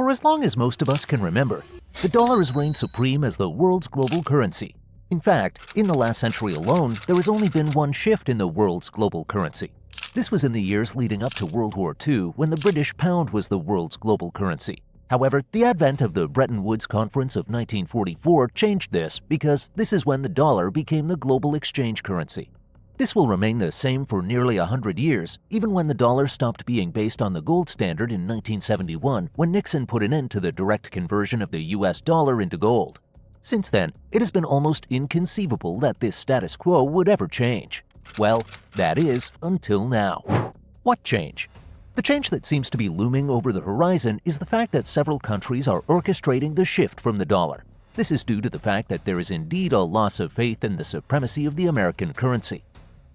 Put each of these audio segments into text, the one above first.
For as long as most of us can remember, the dollar has reigned supreme as the world's global currency. In fact, in the last century alone, there has only been one shift in the world's global currency. This was in the years leading up to World War II, when the British pound was the world's global currency. However, the advent of the Bretton Woods Conference of 1944 changed this because this is when the dollar became the global exchange currency. This will remain the same for nearly 100 years, even when the dollar stopped being based on the gold standard in 1971 when Nixon put an end to the direct conversion of the US dollar into gold. Since then, it has been almost inconceivable that this status quo would ever change. Well, that is, until now. What change? The change that seems to be looming over the horizon is the fact that several countries are orchestrating the shift from the dollar. This is due to the fact that there is indeed a loss of faith in the supremacy of the American currency.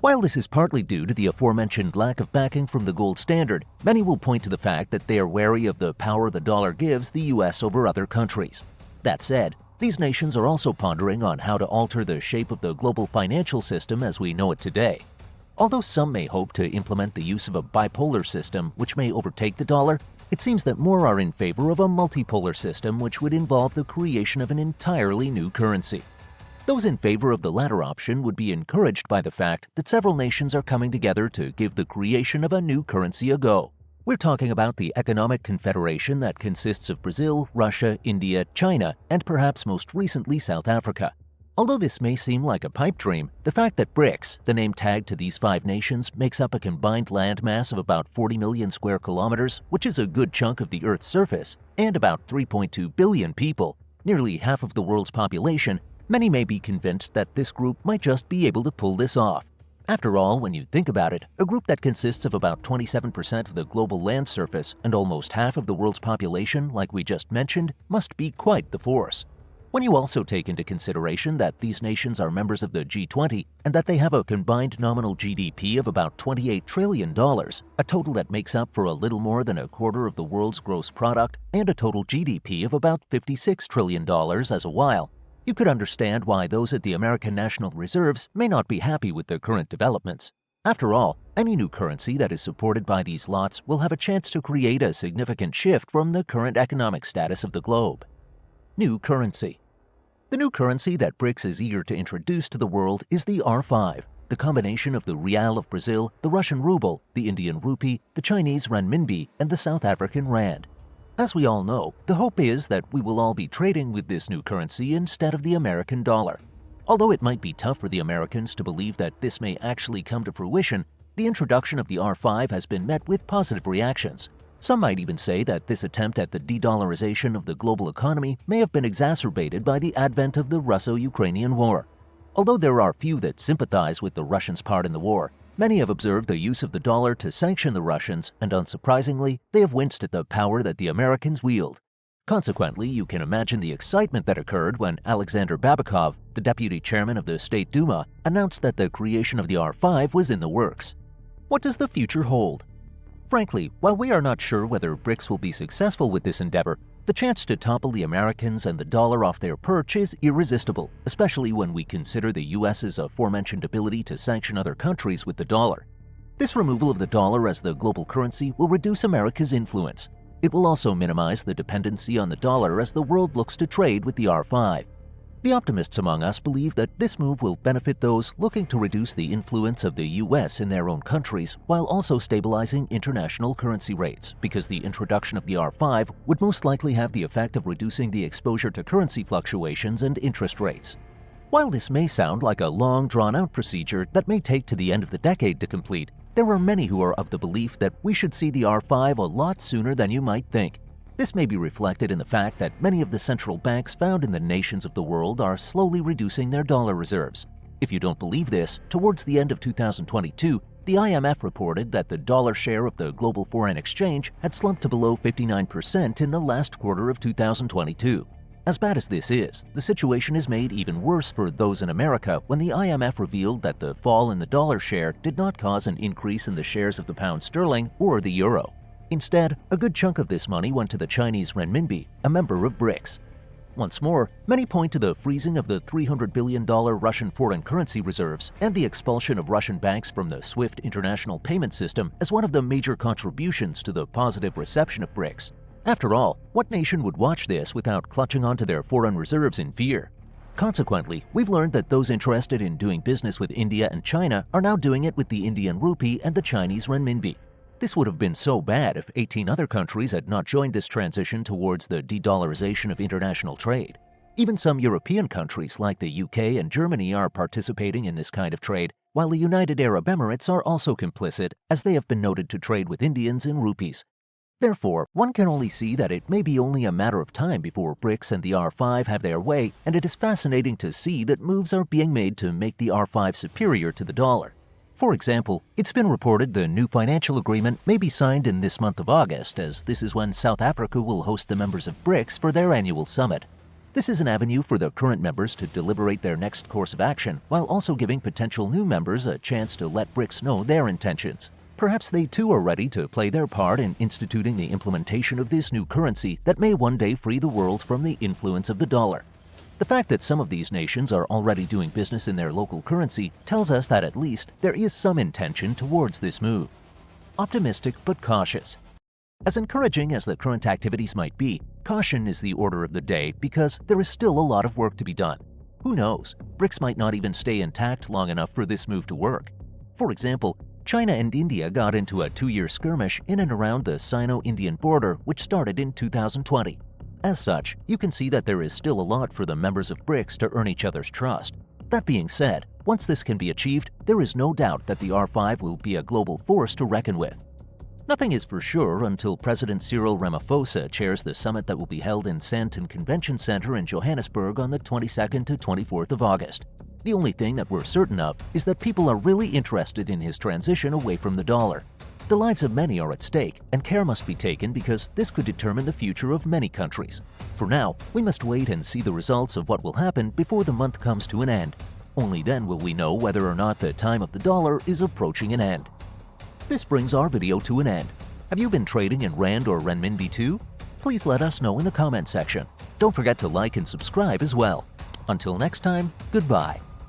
While this is partly due to the aforementioned lack of backing from the gold standard, many will point to the fact that they are wary of the power the dollar gives the US over other countries. That said, these nations are also pondering on how to alter the shape of the global financial system as we know it today. Although some may hope to implement the use of a bipolar system which may overtake the dollar, it seems that more are in favor of a multipolar system which would involve the creation of an entirely new currency. Those in favor of the latter option would be encouraged by the fact that several nations are coming together to give the creation of a new currency a go. We're talking about the economic confederation that consists of Brazil, Russia, India, China, and perhaps most recently South Africa. Although this may seem like a pipe dream, the fact that Brics, the name tagged to these 5 nations, makes up a combined landmass of about 40 million square kilometers, which is a good chunk of the Earth's surface, and about 3.2 billion people, nearly half of the world's population, many may be convinced that this group might just be able to pull this off. After all, when you think about it, a group that consists of about 27% of the global land surface and almost half of the world's population, like we just mentioned, must be quite the force. When you also take into consideration that these nations are members of the G20 and that they have a combined nominal GDP of about $28 trillion, a total that makes up for a little more than a quarter of the world's gross product, and a total GDP of about $56 trillion as a while, you could understand why those at the American National Reserves may not be happy with the current developments. After all, any new currency that is supported by these lots will have a chance to create a significant shift from the current economic status of the globe. New currency. The new currency that Brics is eager to introduce to the world is the R5, the combination of the Real of Brazil, the Russian ruble, the Indian rupee, the Chinese renminbi, and the South African rand. As we all know, the hope is that we will all be trading with this new currency instead of the American dollar. Although it might be tough for the Americans to believe that this may actually come to fruition, the introduction of the R5 has been met with positive reactions. Some might even say that this attempt at the de-dollarization of the global economy may have been exacerbated by the advent of the Russo-Ukrainian War. Although there are few that sympathize with the Russians' part in the war, many have observed the use of the dollar to sanction the Russians, and unsurprisingly, they have winced at the power that the Americans wield. Consequently, you can imagine the excitement that occurred when Alexander Babakov, the deputy chairman of the State Duma, announced that the creation of the R5 was in the works. What does the future hold? Frankly, while we are not sure whether Brics will be successful with this endeavor, the chance to topple the Americans and the dollar off their perch is irresistible, especially when we consider the US's aforementioned ability to sanction other countries with the dollar. This removal of the dollar as the global currency will reduce America's influence. It will also minimize the dependency on the dollar as the world looks to trade with the R5. The optimists among us believe that this move will benefit those looking to reduce the influence of the US in their own countries while also stabilizing international currency rates, because the introduction of the R5 would most likely have the effect of reducing the exposure to currency fluctuations and interest rates. While this may sound like a long, drawn-out procedure that may take to the end of the decade to complete, there are many who are of the belief that we should see the R5 a lot sooner than you might think. This may be reflected in the fact that many of the central banks found in the nations of the world are slowly reducing their dollar reserves. If you don't believe this, towards the end of 2022, the IMF reported that the dollar share of the global foreign exchange had slumped to below 59% in the last quarter of 2022. As bad as this is, the situation is made even worse for those in America when the IMF revealed that the fall in the dollar share did not cause an increase in the shares of the pound sterling or the euro. Instead, a good chunk of this money went to the Chinese renminbi, a member of Brics. Once more, many point to the freezing of the $300 billion Russian foreign currency reserves and the expulsion of Russian banks from the SWIFT international payment system as one of the major contributions to the positive reception of Brics. After all, what nation would watch this without clutching onto their foreign reserves in fear? Consequently, we've learned that those interested in doing business with India and China are now doing it with the Indian rupee and the Chinese renminbi. This would have been so bad if 18 other countries had not joined this transition towards the de-dollarization of international trade. Even some European countries like the UK and Germany are participating in this kind of trade, while the United Arab Emirates are also complicit, as they have been noted to trade with Indians in rupees. Therefore, one can only see that it may be only a matter of time before Brics and the R5 have their way, and it is fascinating to see that moves are being made to make the R5 superior to the dollar. For example, it's been reported the new financial agreement may be signed in this month of August, as this is when South Africa will host the members of Brics for their annual summit. This is an avenue for the current members to deliberate their next course of action, while also giving potential new members a chance to let Brics know their intentions. Perhaps they too are ready to play their part in instituting the implementation of this new currency that may one day free the world from the influence of the dollar. The fact that some of these nations are already doing business in their local currency tells us that at least there is some intention towards this move. Optimistic but cautious. As encouraging as the current activities might be, caution is the order of the day because there is still a lot of work to be done. Who knows, Brics might not even stay intact long enough for this move to work. For example, China and India got into a 2-year skirmish in and around the Sino-Indian border, which started in 2020. As such, you can see that there is still a lot for the members of Brics to earn each other's trust. That being said, once this can be achieved, there is no doubt that the R5 will be a global force to reckon with. Nothing is for sure until President Cyril Ramaphosa chairs the summit that will be held in Sandton Convention Center in Johannesburg on the 22nd to 24th of August. The only thing that we're certain of is that people are really interested in his transition away from the dollar. The lives of many are at stake, and care must be taken because this could determine the future of many countries. For now, we must wait and see the results of what will happen before the month comes to an end. Only then will we know whether or not the time of the dollar is approaching an end. This brings our video to an end. Have you been trading in Rand or Renminbi too? Please let us know in the comment section. Don't forget to like and subscribe as well. Until next time, goodbye.